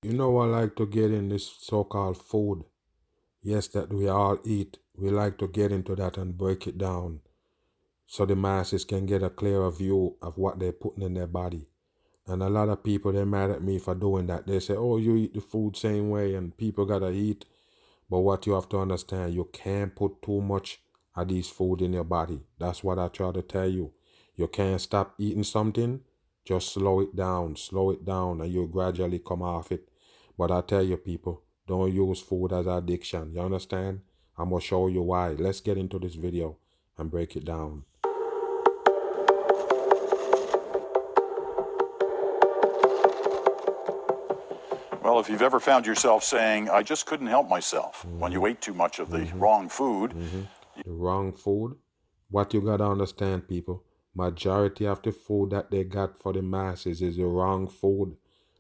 You know, I like to get in this so-called food. Yes, that we all eat. We like to get into that and break it down so the masses can get a clearer view of what they're putting in their body. And a lot of people, they're mad at me for doing that. They say, oh, you eat the food same way and people gotta eat. But what you have to understand, you can't put too much of these food in your body. That's what I try to tell you. You can't stop eating something. Just slow it down, and you'll gradually come off it. But I tell you, people, don't use food as addiction. You understand? I'm going to show you why. Let's get into this video and break it down. Well, if you've ever found yourself saying, I just couldn't help myself when you ate too much of the wrong food. The wrong food? What you got to understand, people, majority of the food that they got for the masses is the wrong food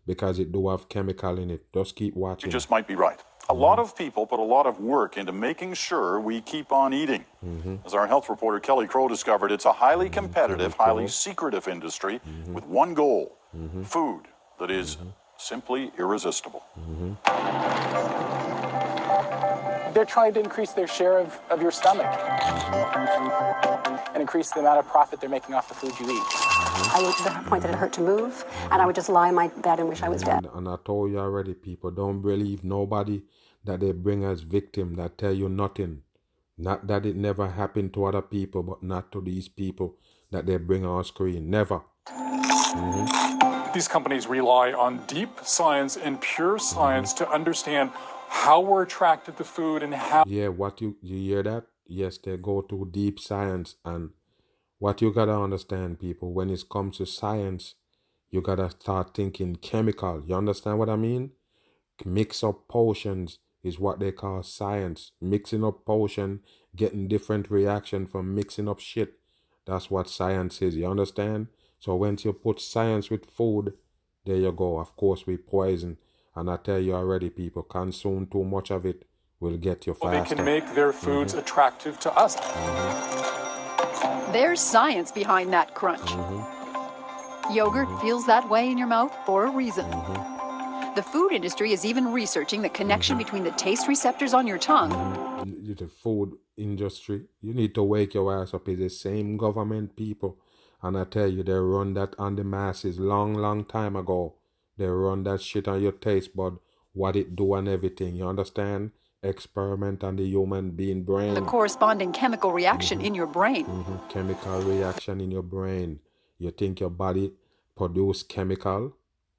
because it do have chemical in it. Just keep watching. You just might be right. A lot of people put a lot of work into making sure we keep on eating. As our health reporter Kelly Crow discovered, it's a highly competitive, highly secretive industry with one goal, food that is simply irresistible. They're trying to increase their share of your stomach and increase the amount of profit they're making off the food you eat. I ate to the point that it hurt to move, and I would just lie in my bed and wish I was dead. And I told you already, people, don't believe nobody that they bring as victim that tell you nothing. Not that it never happened to other people, but not to these people that they bring on screen. Never. These companies rely on deep science and pure science to understand how we're attracted to food and how... Yeah, what you hear that? Yes, they go to deep science. And what you gotta understand, people, when it comes to science, you gotta start thinking chemical. You understand what I mean? Mix up potions is what they call science. Mixing up potion, getting different reaction from mixing up shit. That's what science is. You understand? So once you put science with food, there you go. Of course, we poison. And I tell you already, people, consume too much of it will get you faster. They can make their foods attractive to us. There's science behind that crunch. Yogurt feels that way in your mouth for a reason. The food industry is even researching the connection between the taste receptors on your tongue. The food industry, you need to wake your ass up. It's the same government people. And I tell you, they run that on the masses long time ago. They run that shit on your taste bud, what it do and everything. You understand? Experiment on the human being brain. The corresponding chemical reaction in your brain. Chemical reaction in your brain. You think your body produce chemical?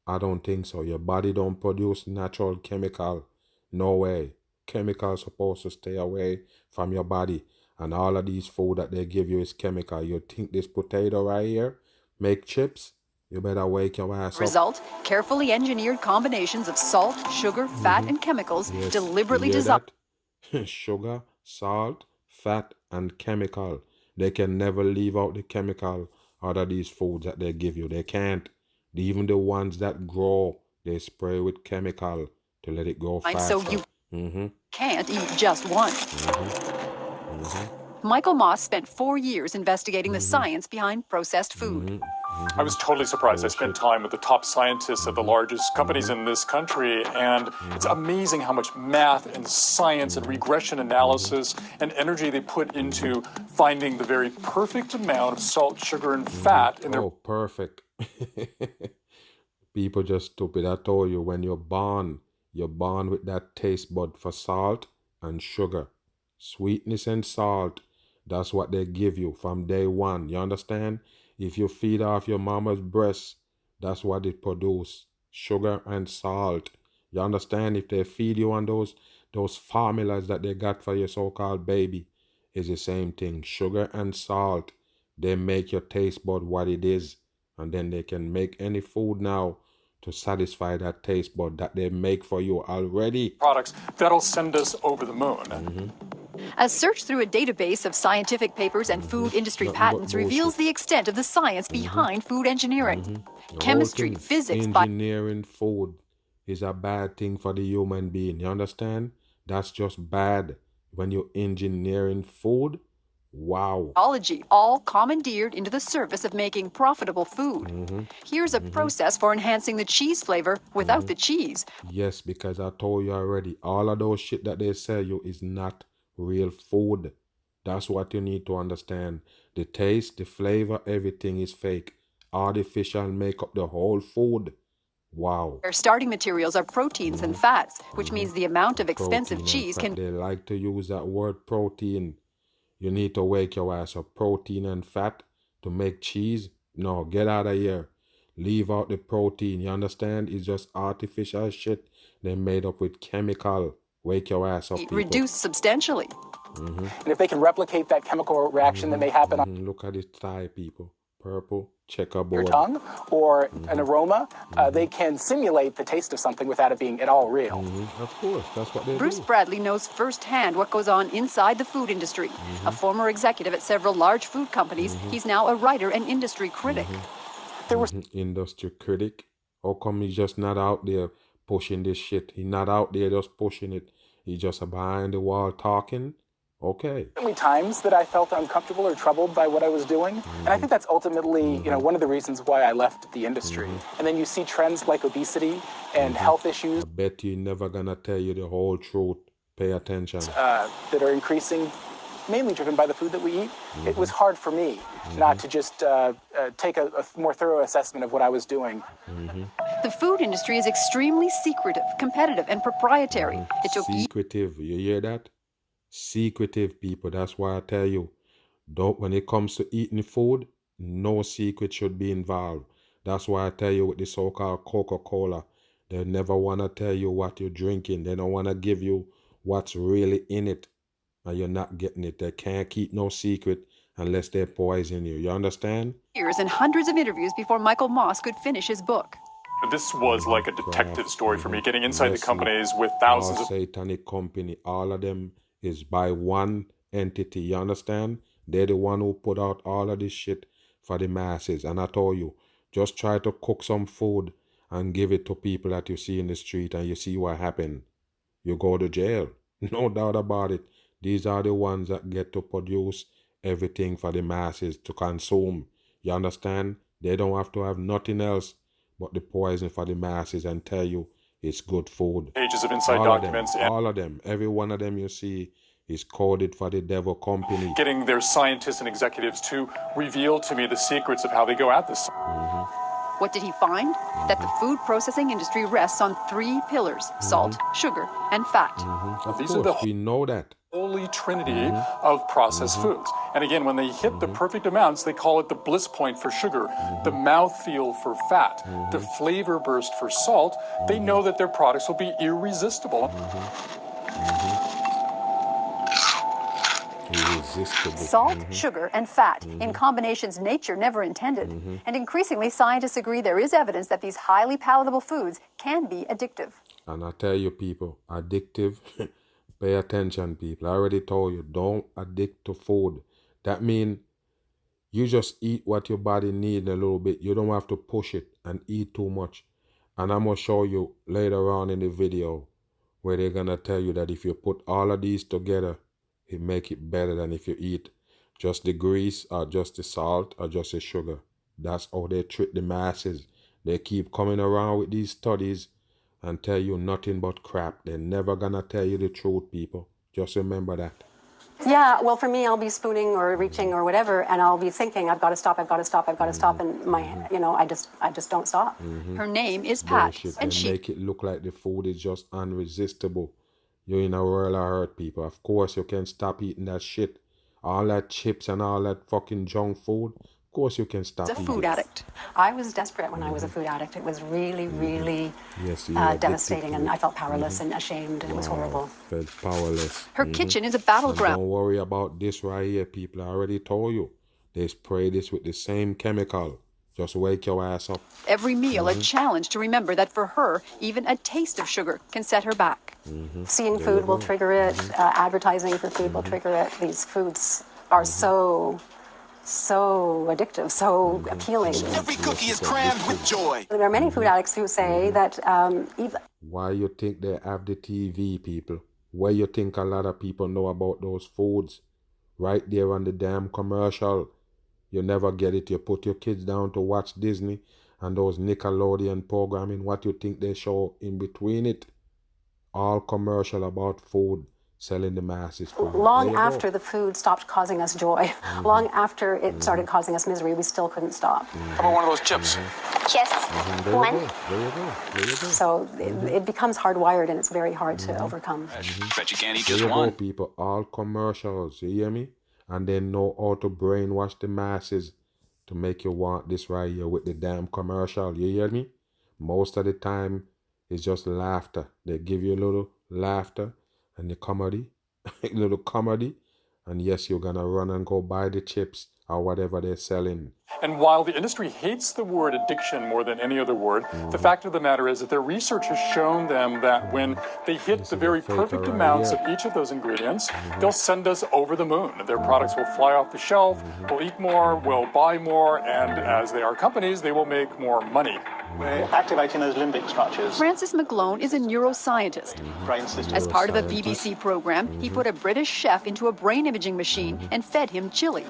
I don't think so. Your body don't produce natural chemical. No way. Chemicals supposed to stay away from your body. And all of these food that they give you is chemical. You think this potato right here make chips? You better wake your ass up. Result, carefully engineered combinations of salt, sugar, fat, and chemicals deliberately designed. Sugar, salt, fat, and chemical. They can never leave out the chemical out of these foods that they give you. They can't. Even the ones that grow, they spray with chemical to let it grow faster. So you can't eat just one. Michael Moss spent 4 years investigating the science behind processed food. I was totally surprised. I spent time with the top scientists at the largest companies in this country, and it's amazing how much math and science and regression analysis and energy they put into finding the very perfect amount of salt, sugar, and fat in their... Oh, perfect. People just stupid. I told you, when you're born with that taste bud for salt and sugar. Sweetness and salt. That's what they give you from day one. You understand? If you feed off your mama's breast, that's what it produces. Sugar and salt. You understand? If they feed you on those formulas that they got for your so-called baby, it's the same thing. Sugar and salt. They make your taste bud what it is. And then they can make any food now to satisfy that taste bud that they make for you already. Products that'll send us over the moon. A search through a database of scientific papers and food industry patents reveals the extent of the science behind food engineering. Chemistry, physics, engineering food is a bad thing for the human being. You understand? That's just bad. When you're engineering food, Wow. Biology, all commandeered into the service of making profitable food. Here's a process for enhancing the cheese flavor without the cheese. Yes, because I told you already, all of those shit that they sell you is not real food. That's what you need to understand. The taste, the flavor, everything is fake. Artificial make up the whole food. Wow. Their starting materials are proteins and fats, which means the amount of expensive Protein and cheese fat. can They like to use that word protein. You need to wake your ass up. Protein and fat to make cheese? No, get out of here. Leave out the protein. You understand? It's just artificial shit. They made up with chemical. Wake your ass up, people. reduce substantially. And if they can replicate that chemical reaction that may happen on Look at this thigh, people. Purple, your checkerboard. tongue or an aroma, they can simulate the taste of something without it being at all real. Of course, that's what they Bruce do. Bradley knows firsthand what goes on inside the food industry. A former executive at several large food companies, he's now a writer and industry critic. There were Industry critic. How come he's just not out there pushing this shit? He's not out there just pushing it. He's just behind the wall talking. Okay. certainly times that I felt uncomfortable or troubled by what I was doing. And I think that's ultimately, one of the reasons why I left the industry. And then you see trends like obesity and health issues I bet you never gonna tell you the whole truth. Pay attention. that are increasing, mainly driven by the food that we eat. It was hard for me not to just take a more thorough assessment of what I was doing. The food industry is extremely secretive, competitive, and proprietary. It took Secretive. You hear that? Secretive, people. That's why I tell you, don't, when it comes to eating food, no secret should be involved. That's why I tell you with the so-called Coca-Cola, they never want to tell you what you're drinking. They don't want to give you what's really in it, and you're not getting it. They can't keep no secret unless they poison you. You understand? years and hundreds of interviews before Michael Moss could finish his book. This was like a detective story for me, getting inside the Listen, companies with thousands all of satanic company, all of them is by one entity. You understand? They're the one who put out all of this shit for the masses. And I told you, just try to cook some food and give it to people that you see in the street, and you see what happen. You go to jail. No doubt about it. These are the ones that get to produce everything for the masses to consume. You understand? They don't have to have nothing else but the poison for the masses and tell you it's good food. pages of inside All documents of them, and all of them, every one of them you see is coded for the devil company. getting their scientists and executives to reveal to me the secrets of how they go at this. What did he find? That the food processing industry rests on three pillars: salt, sugar, and fat. Of These course, are the we know that. Holy Trinity of processed foods. And again, when they hit the perfect amounts, they call it the bliss point for sugar, the mouthfeel for fat, the flavor burst for salt. They know that their products will be irresistible. Irresistible. Salt, sugar, and fat, in combinations nature never intended. And increasingly, scientists agree there is evidence that these highly palatable foods can be addictive. And I tell you, people, addictive. Pay attention, people. I already told you, don't addict to food. That means you just eat what your body needs a little bit. You don't have to push it and eat too much. And I'm going to show you later on in the video where they're going to tell you that if you put all of these together, it make it better than if you eat just the grease or just the salt or just the sugar. That's how they trick the masses. They keep coming around with these studies and tell you nothing but crap. They're never gonna tell you the truth, people. Just remember that. Yeah, well, for me, I'll be spooning or reaching or whatever, and I'll be thinking, I've got to stop, I've got to stop, I've got to stop, and I just don't stop. Her name is Pat, Bullshit. and They she make it look like the food is just unresistible. You're in a world of hurt, people. Of course you can stop eating that shit. All that chips and all that fucking junk food. Of course you can stop is a eating food it. addict. I was desperate when I was a food addict. It was really, really Yes, you were addicted devastating, to and it. I felt powerless and ashamed, and it was horrible. Felt powerless. Her kitchen is a And battleground. don't worry about this right here, people. I already told you. They spray this with the same chemical. Just wake your ass up. Every meal a challenge to remember that for her, even a taste of sugar can set her back. Seeing food will trigger it. Advertising for food will trigger it. These foods are so addictive, so appealing. Every cookie is crammed with joy. There are many food addicts who say that even Why you think they have the TV, people? Why you think a lot of people know about those foods? right there on the damn commercial. You never get it. You put your kids down to watch Disney and those Nickelodeon programming. What you think they show in between it? All commercial about food, selling the masses food. Long after the food stopped causing us joy, long after it started causing us misery, we still couldn't stop. How about one of those chips? Just There one. you go. There you go. There you go. So it becomes hardwired and it's very hard to overcome. Bet you can't eat There just you go, one. people. All commercials. You hear me? And they know how to brainwash the masses to make you want this right here with the damn commercial. You hear me? Most of the time, it's just laughter. They give you a little laughter and the comedy, a little comedy. And yes, you're going to run and go buy the chips or whatever they're selling. And while the industry hates the word addiction more than any other word, the fact of the matter is that their research has shown them that when they hit the very perfect amounts of each of those ingredients, they'll send us over the moon. Their products will fly off the shelf, we'll eat more, we'll buy more, and as they are companies, they will make more money. We're activating those limbic structures. Francis McGlone is a neuroscientist. Brain system. As part of a BBC program, he put a British chef into a brain imaging machine and fed him chili,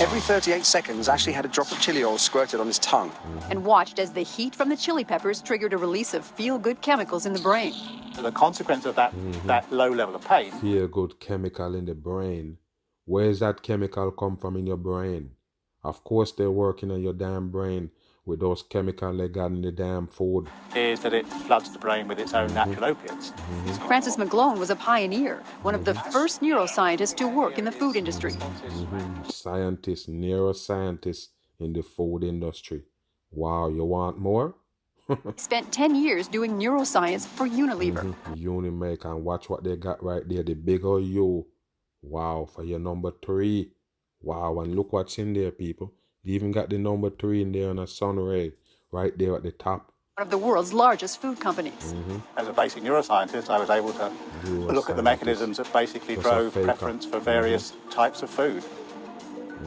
Every 38 seconds, Ashley had a drop of chili oil squirted on his tongue. and watched as the heat from the chili peppers triggered a release of feel-good chemicals in the brain. The consequence of that low level of pain. Feel good chemical in the brain. Where's that chemical come from in your brain? Of course they're working on your damn brain with those chemicals they got in the damn food. Is that it floods the brain with its own natural opiates. Francis McGlone was a pioneer, one of the first neuroscientists to work in the food industry. Scientists, neuroscientists in the food industry. Wow, you want more? He spent 10 years doing neuroscience for Unilever. Unimake, and watch what they got right there, the big old U. Wow, for your number 3. Wow, and look what's in there, people. They even got the number 3 in there on a sunray, right there at the top. One of the world's largest food companies. As a basic neuroscientist, I was able to look at the mechanisms that basically Just a drove faker. preference for various types of food.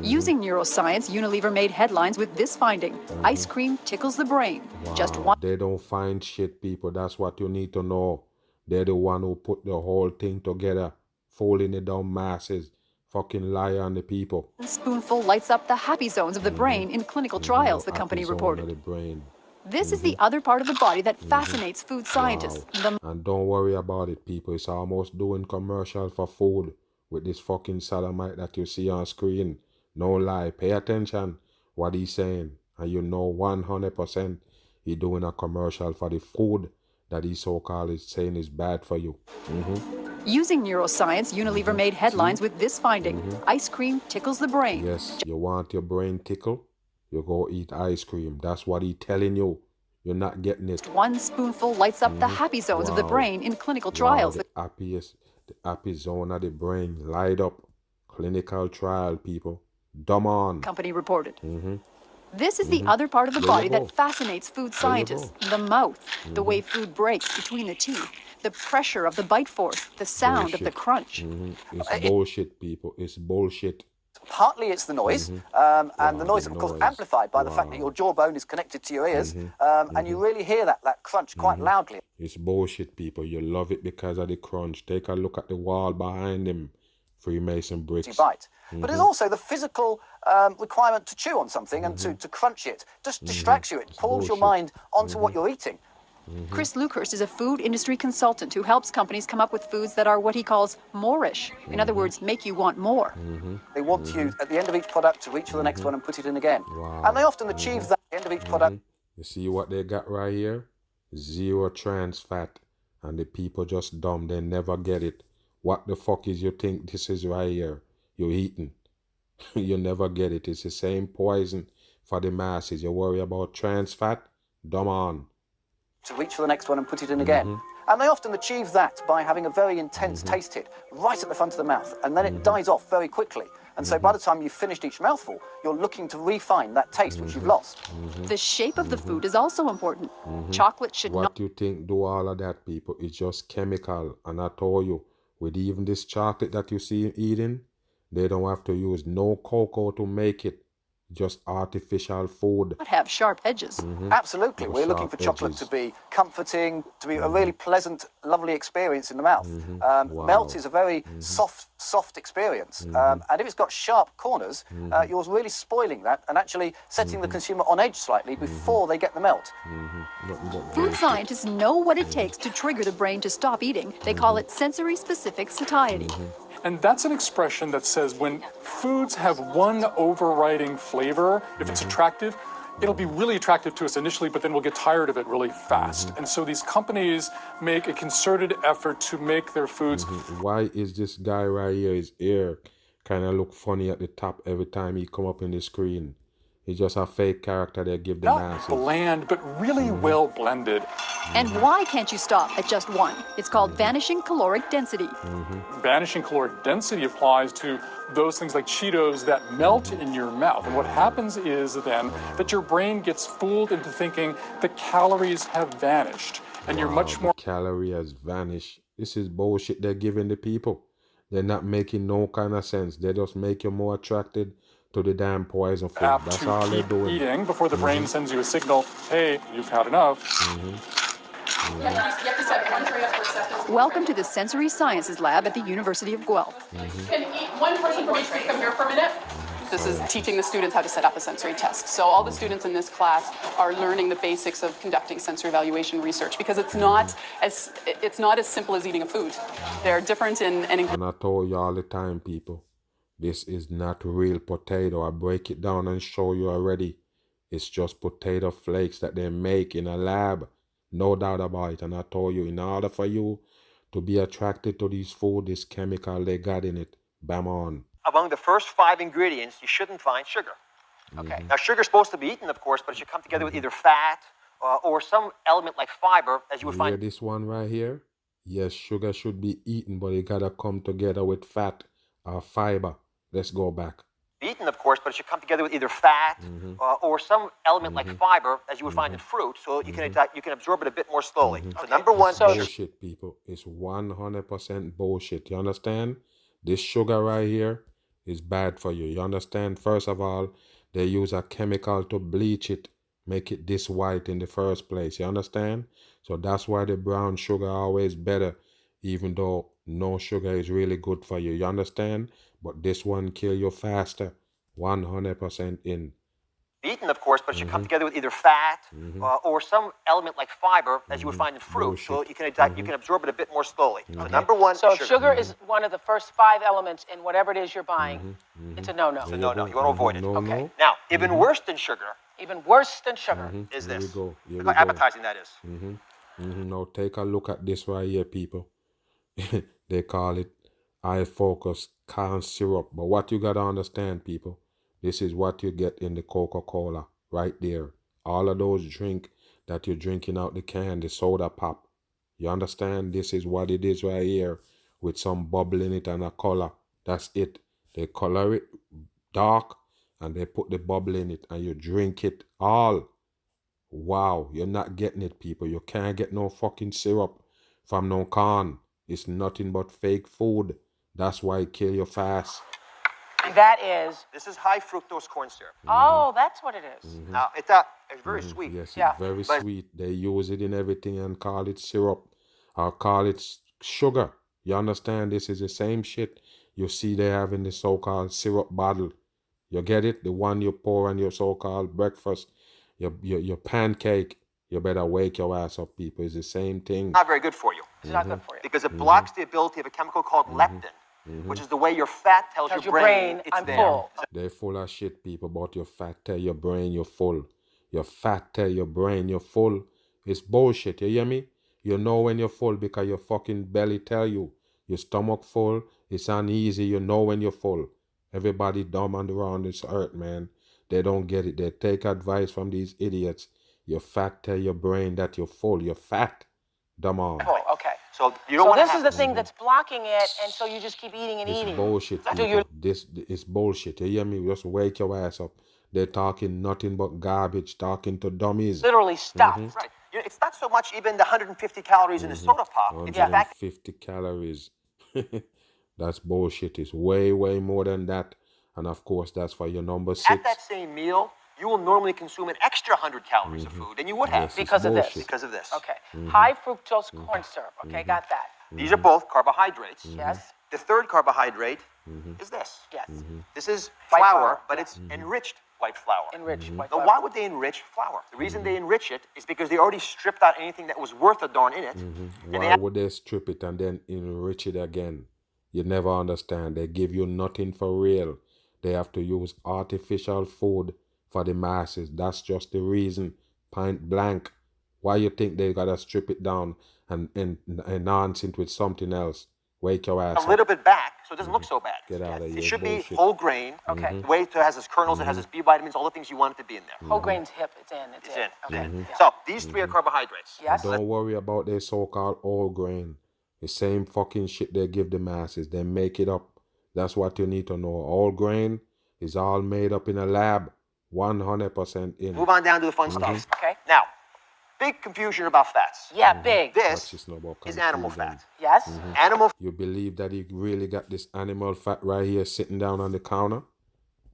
Using neuroscience, Unilever made headlines with this finding: ice cream tickles the brain. Wow, Just one. they don't find shit, people. That's what you need to know. They're the one who put the whole thing together, fooling the dumb masses. Fucking lie on the people. Spoonful lights up the happy zones of the brain in clinical trials, the company Happy zone of reported. the brain. This is the other part of the body that fascinates food scientists. The And don't worry about it, people. It's almost doing commercial for food with this fucking sodomite that you see on screen. No lie. Pay attention what he's saying. And you know 100% he's doing a commercial for the food that he so-called is saying is bad for you. Using neuroscience, Unilever made headlines with this finding: ice cream tickles the brain. Yes, you want your brain tickle? You go eat ice cream. That's what he's telling you. You're not getting it. One spoonful lights up the happy zones of the Wow. brain in clinical trials. Wow, the happy zone of the brain light up. Clinical trial, people. Dumb on. The company reported. This is the other part of the There you body go. that fascinates food scientists: the mouth, the way food breaks between the teeth, the pressure of the bite force, the sound of the Bullshit. crunch. It's bullshit, people. It's bullshit. Partly it's the noise, Wow, and the noise, the of course, noise. amplified by the fact that Wow. your jawbone is connected to your ears, and you really hear that crunch quite loudly. It's bullshit, people. You love it because of the crunch. Take a look at the wall behind him. Freemason bricks. You bite. But there's also the physical requirement to chew on something and to crunch it. Just distracts you. It pulls your bullshit. mind onto what you're eating. Chris Lucas is a food industry consultant who helps companies come up with foods that are what he calls more-ish. In other words, make you want more. They want you, at the end of each product, to reach for the next one and put it in again. Wow. And they often achieve that at the end of each product. You see what they got right here? 0 trans fat. And the people just dumb. They never get it. What the fuck is you think this is right here? You're eating. You never get it. It's the same poison for the masses. You worry about trans fat? Dumb on. To reach for the next one and put it in again. And they often achieve that by having a very intense taste hit right at the front of the mouth, and then it dies off very quickly. And so by the time you've finished each mouthful, you're looking to refine that taste which you've lost. The shape of the food is also important. Chocolate should not What you think do all of that, people? It's just chemical. And I told you, with even this chocolate that you see eating, they don't have to use no cocoa to make it. just artificial food. Have sharp edges. Absolutely. Those We're looking sharp for chocolate edges. to be comforting, to be a really pleasant, lovely experience in the mouth. Wow. Melt is a very soft experience. And if it's got sharp corners, you're really spoiling that and actually setting the consumer on edge slightly before they get the melt. Food scientists know what it takes to trigger the brain to stop eating. They call it sensory-specific satiety. And that's an expression that says when foods have one overriding flavor, if it's attractive, it'll be really attractive to us initially, but then we'll get tired of it really fast. And so these companies make a concerted effort to make their foods. Why is this guy right here, his ear kind of look funny at the top every time he come up in the screen? He's just a fake character they give the Not masses. bland, but really well blended. And why can't you stop at just one? It's called vanishing caloric density. Vanishing caloric density applies to those things like Cheetos that melt in your mouth. And what happens is then that your brain gets fooled into thinking the calories have vanished. And you're much more. The calorie has vanished. This is bullshit they're giving the people. They're not making no kind of sense. They just make you more attracted to the damn poison food. Apt That's to all they're keep doing. eating before the brain sends you a signal, hey, you've had enough. Welcome to the Sensory Sciences Lab at the University of Guelph. Can one person from each group come here for a minute? This is teaching the students how to set up a sensory test. So all the students in this class are learning the basics of conducting sensory evaluation research because it's not as simple as eating a food. They're different in. And I told you all the time, people, this is not real potato. I break it down and show you already. It's just potato flakes that they make in a lab. No doubt about it. And I told you, in order for you to be attracted to this food, this chemical they got in it, bam on. Among the first 5 ingredients, you shouldn't find sugar. Okay. Now, sugar's supposed to be eaten, of course, but it should come together with either fat or some element like fiber, as you would find. Hear this one right here? Yes, sugar should be eaten, but it gotta come together with fat or fiber. Let's go back. Eaten, of course, but it should come together with either fat or some element like fiber, as you would find in fruit, so you can absorb it a bit more slowly. So number one, bullshit, people. It's 100% bullshit. You understand? This sugar right here is bad for you. You understand? First of all, they use a chemical to bleach it, make it this white in the first place. You understand? So that's why the brown sugar always better, even though no sugar is really good for you. You understand? But this one kill you faster. 100% in. Eaten, of course, but it should come together with either fat or some element like fiber, as you would find in fruit, so you can absorb it a bit more slowly. So number one, So if sugar is one of the first 5 elements in whatever it is you're buying, it's a no-no. It's a no-no. You want to avoid it. No, Okay. no. Now, even worse than sugar Even worse than sugar. is Here we this. go. Here Look we how go. appetizing that is. Now take a look at this right here, people. They call it eye focus corn syrup. But what you gotta understand, people, this is what you get in the Coca-Cola right there. All of those drink that you're drinking out the can, the soda pop. You understand? This is what it is right here with some bubble in it and a color. That's it. They color it dark and they put the bubble in it and you drink it all. Wow, you're not getting it, people. You can't get no fucking syrup from no corn. It's nothing but fake food. That's why it kill you fast. That is. This is high fructose corn syrup. Oh, that's what it is. Now, it's very sweet. Yes, Yeah. it's very sweet. They use it in everything and call it syrup or call it sugar. You understand? This is the same shit you see they have in the so-called syrup bottle. You get it? The one you pour on your so-called breakfast, your pancake. You better wake your ass up, people. It's the same thing. Not very good for you. It's not good for you. Because it blocks the ability of a chemical called leptin, which is the way your fat tells Tells your your brain brain, it's I'm there. full. They're full of shit, people, about your fat tell your brain you're full. Your fat tell your brain you're full. It's bullshit, you hear me? You know when you're full because your fucking belly tell you. Your stomach full, it's uneasy, you know when you're full. Everybody dumb around this earth, man. They don't get it. They take advice from these idiots. Your fat tell your brain that you're full. You're fat. Dumb on. Oh, okay. So you don't So want to this is the thing that's blocking it, and so you just keep eating and It's eating. bullshit, So people. you're This is bullshit. You hear me? Just wake your ass up. They're talking nothing but garbage, talking to dummies. literally stuffed. Right. It's not so much even the 150 calories in the soda pop. It's the fact 150 calories. That's bullshit. It's way, way more than that. And of course, that's for your number 6. At that same meal, you will normally consume an extra 100 calories of food than you would have. Yes, it's Because of this. bullshit. Because of this. Okay. High fructose corn syrup. Okay, got that. These are both carbohydrates. Yes. The third carbohydrate is this. Yes. This is White flour, flour, but it's enriched white flour. Enriched white Now, flour. why would they enrich flour? The reason they enrich it is because they already stripped out anything that was worth a darn in it. And Why would they strip it and then enrich it again? You never understand. They give you nothing for real. They have to use artificial food for the masses. That's just the reason. Point blank. Why you think they gotta strip it down and enhance it with something else? Wake your ass a up. little bit back so it doesn't look so bad. Get out of here. It should bullshit. be whole grain. Okay. The way it has its kernels, it has its B vitamins, all the things you want it to be in there. Whole grain's hip. It's in. It's in. Okay. Yeah. So these 3 are carbohydrates. Yes. Don't worry about their so-called whole grain. The same fucking shit they give the masses. They make it up. That's what you need to know. Whole grain is all made up in a lab. 100% in. Move on down to the fun stuff. Okay. Now, big confusion about fats. Yeah, big. This Watch about is animal confusion. fat. Yes. Animal You believe that you really got this animal fat right here sitting down on the counter?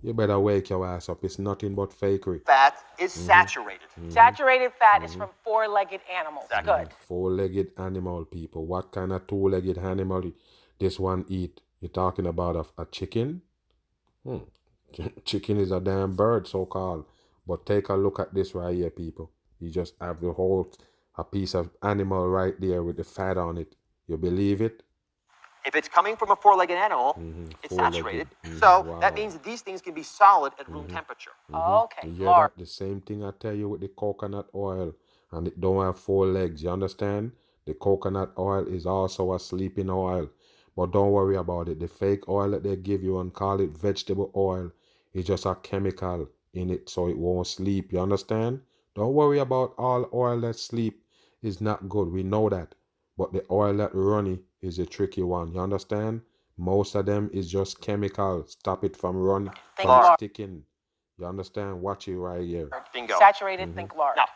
You better wake your ass up. It's nothing but fakery. fat is saturated. Saturated fat is from 4-legged animals. Good. 4-legged animal, people. What kind of 2-legged animal this one eat? You're talking about a chicken? Chicken is a damn bird, so-called. But take a look at this right here, people. You just have a piece of animal right there with the fat on it. You believe it? If it's coming from a 4-legged animal, it's 4-legged. saturated. So Wow. that means that these things can be solid at room temperature. Okay. You hear Lard. that? The same thing I tell you with the coconut oil. And it don't have 4 legs. You understand? The coconut oil is also a sleeping oil. But don't worry about it. The fake oil that they give you and call it vegetable oil is just a chemical in it so it won't sleep. You understand? Don't worry about all oil that sleep is not good. We know that. But the oil that runny is a tricky one. You understand? Most of them is just chemical. Stop it from running, Think from lard. sticking. You understand? Watch it right here. Bingo. Saturated, think lard. Now,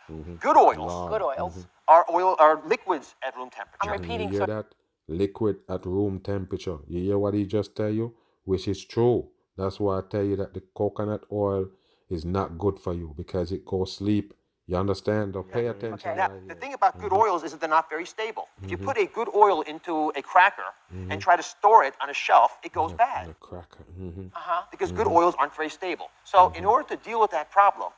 good oils Good oils. are liquids at room temperature. I'm repeating. You hear that? Liquid at room temperature. You hear what he just tell you? Which is true. That's why I tell you that the coconut oil is not good for you because it goes sleep. You understand? Don't pay attention. Now, right the here. thing about good oils is that they're not very stable. If you put a good oil into a cracker and try to store it on a shelf, it goes bad The cracker. because good oils aren't very stable. So in order to deal with that problem,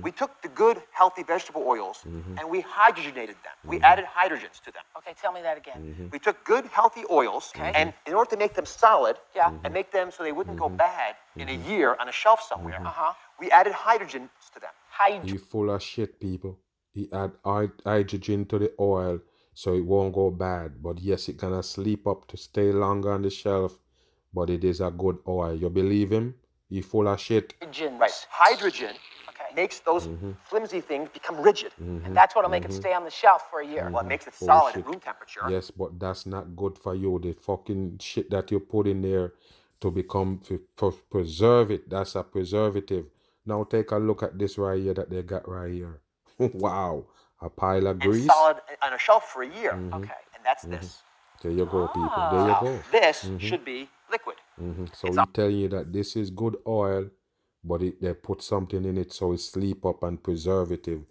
we took the good, healthy vegetable oils and we hydrogenated them. We added hydrogens to them. Okay, tell me that again. We took good, healthy oils, and in order to make them solid and make them so they wouldn't go bad in a year on a shelf somewhere, we added hydrogens to them. He full of shit, people. He add hydrogen to the oil so it won't go bad. But yes, it gonna sleep up to stay longer on the shelf. But it is a good oil. You believe him? He full of shit. Right. Hydrogen makes those flimsy things become rigid. And that's what'll make it stay on the shelf for a year. Well, it makes it Full solid shit. at room temperature. Yes, but that's not good for you. The fucking shit that you put in there to become to preserve it. That's a preservative. Now take a look at this right here that they got right here. Wow, a pile of And grease. solid on a shelf for a year. Okay. And that's this. There you go, people. There you go. This should be liquid. So we tell you that this is good oil, but they put something in it so it sleep up and preservative.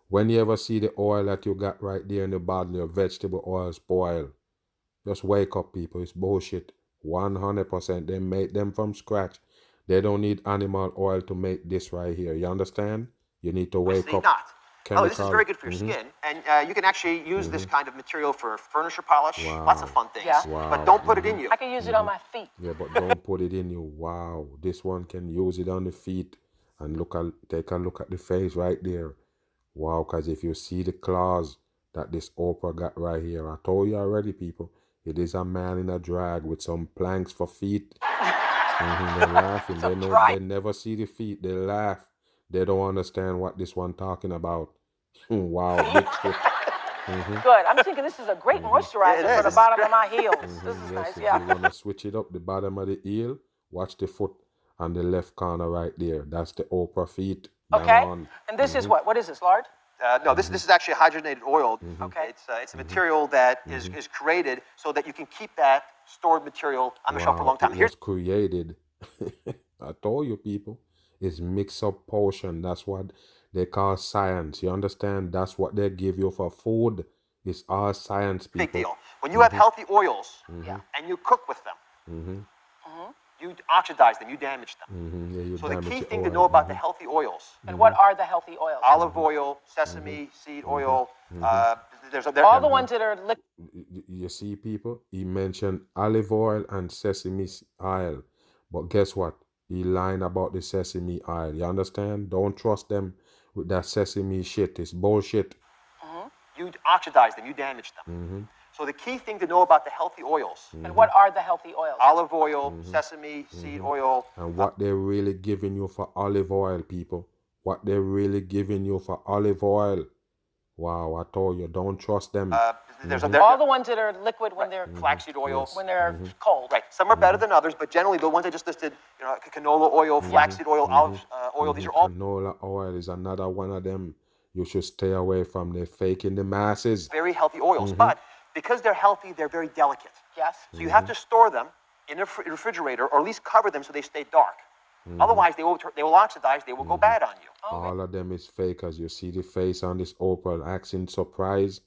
When you ever see the oil that you got right there in the bottom, your vegetable oil spoil, just wake up, people. It's bullshit. 100%. They make them from scratch. They don't need animal oil to make this right here. You understand? You need to wake Obviously up. not. Oh, this is Chemical. very good for your skin. And you can actually use this kind of material for furniture polish. Wow. Lots of fun things. Yeah. Wow. But don't put it in you. I can use it on my feet. Yeah, but don't put it in you. Wow. This one can use it on the feet. And take a look at the face right there. Wow, because if you see the claws that this Oprah got right here, I told you already, people, it is a man in a drag with some planks for feet. They're laughing. They never see the feet. They laugh. They don't understand what this one talking about. Wow, Bigfoot. Good. I'm thinking this is a great moisturizer for the bottom of my heels. This is nice. If Yeah. you want to switch it up, the bottom of the heel, watch the foot on the left corner right there. That's the Oprah feet. Okay. Down. And this is what? What is this, lard? No, this is actually hydrogenated oil. Okay. It's a material that is created so that you can keep that stored material on the shelf for a long time. It Here's was created. I told you, people. It's mix-up potion. That's what they call science. You understand? That's what they give you for food. It's all science, people. Big deal. When you have healthy oils and you cook with them, you oxidize them, you damage them. Yeah, you So the damage key your thing to oil. know about the healthy oils, And what are the healthy oils? olive oil, sesame seed oil, All the ones that are liquid. You see, people, he mentioned olive oil and sesame oil, but guess what? He lying about the sesame oil. You understand? Don't trust them with that sesame shit. It's bullshit. you oxidize them, you damage them. So the key thing to know about the healthy oils. And what are the healthy oils? Olive oil, sesame seed oil. And what they're really giving you for olive oil, people. What they're really giving you for olive oil. Wow, I told you, don't trust them. All the ones that are liquid when they're flaxseed oil, when they're cold. Right. Some are better than others, but generally the ones I just listed, canola oil, flaxseed oil, olive oil, these are all Canola oil is another one of them. You should stay away from. They're faking the masses. very healthy oils. But because they're healthy, they're very delicate. Yes. So you have to store them in a refrigerator, or at least cover them so they stay dark. Otherwise, they will oxidize. They will go bad on you. All of them is fake. As you see the face on this opal acting surprise.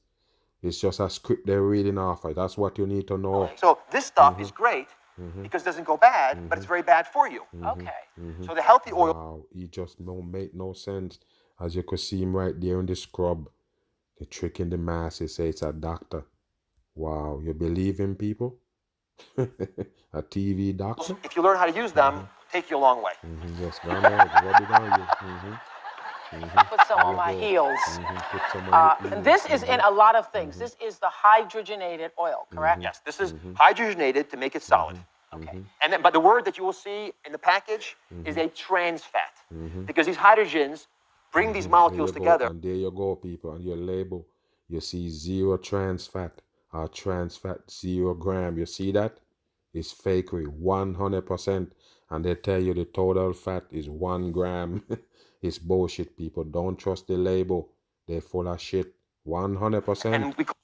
It's just a script they're reading off of. That's what you need to know. So this stuff is great because it doesn't go bad, but it's very bad for you. Okay. So the healthy oil. Wow, he just don't make no sense. As you could see him right there in the scrub. They're tricking the masses, say it's a doctor. Wow, you believe in people? A TV doctor? If you learn how to use them, take you a long way. Yes, go ahead, rub it on you. Put some on my heels. Put some on your And this is in a lot of things. This is the hydrogenated oil, correct? Yes, this is hydrogenated to make it solid. Okay. And then, but the word that you will see in the package is a trans fat, because these hydrogens bring these molecules There you go. together. And there you go, people. On your label, you see 0 trans fat. Or trans fat 0 gram. You see that? It's fakery, 100%. And they tell you the total fat is 1 gram. It's bullshit, people. Don't trust the label. They're full of shit. 100%. And we call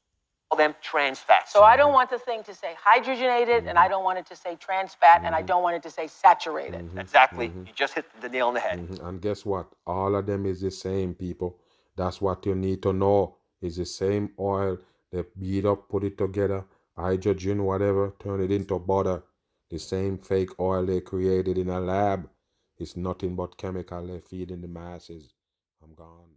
them trans fats. So I don't want the thing to say hydrogenated, and I don't want it to say trans fat, and I don't want it to say saturated. Exactly. You just hit the nail on the head. And guess what? All of them is the same, people. That's what you need to know. It's the same oil. They beat up, put it together, hydrogen, whatever, turn it into butter. The same fake oil they created in a lab. It's nothing but chemical they're feeding the masses. I'm gone.